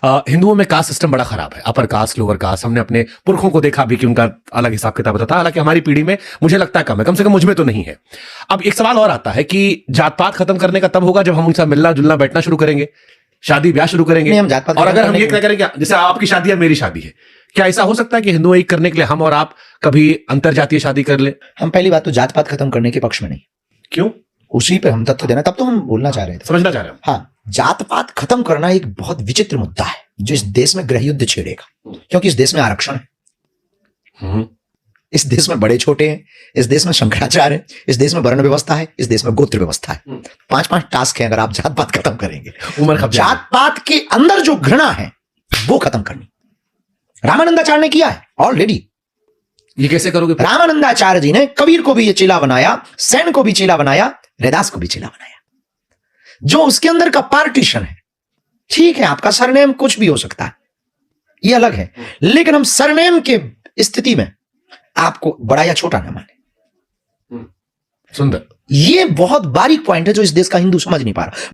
हिंदुओं में caste system बड़ा खराब है, अपर कास्ट लोअर कास्ट। हमने अपने पुरखों को देखा भी कि उनका अलग हिसाब किताब होता था, हालांकि हमारी पीढ़ी में मुझे लगता है कम से कम मुझ में तो नहीं है। अब एक सवाल और आता है कि जात पात खत्म करने का तब होगा जब हम उनसे मिलना जुलना बैठना शुरू करेंगे, शादी ब्याह शुरू करेंगे। हम जात पात और अगर हम ये तय करेंगे जैसे आपकी शादी है मेरी शादी है, क्या ऐसा हो सकता है कि हिंदू एक करने के लिए हम और आप कभी अंतर जातीय शादी कर ले? हम पहली बात तो जात पात खत्म करने के पक्ष में नहीं। क्यों? उसी पे हम तथ्य देना, तब तो हम बोलना चाह रहे थे, समझना चाह रहे हैं। हाँ, जात पात खत्म करना एक बहुत विचित्र मुद्दा है जो इस देश में गृह युद्ध छेड़ेगा, क्योंकि इस देश में आरक्षण है, इस देश में बड़े छोटे हैं, इस देश में शंकराचार्य है, इस देश में वर्ण व्यवस्था है, इस देश में गोत्र व्यवस्था है। 5-5 टास्क है अगर आप जात पात खत्म करेंगे। उम्र जात पात के अंदर जो घृणा है वो खत्म करनी। रामानंदाचार्य ने किया है ऑलरेडी। ये कैसे करोगे? रामानंदाचार्य जी ने कबीर को भी ये चेला बनाया, सेन को भी चेला बनाया, रैदास को भी चेला बनाया। जो उसके अंदर का पार्टीशन है, ठीक है आपका सरनेम कुछ भी हो सकता है, ये अलग है, लेकिन हम सरनेम के स्थिति में आपको बड़ा या छोटा ना माने। सुंदर। ये बहुत बारीक पॉइंट है जो इस देश का हिंदू समझ नहीं पा रहा।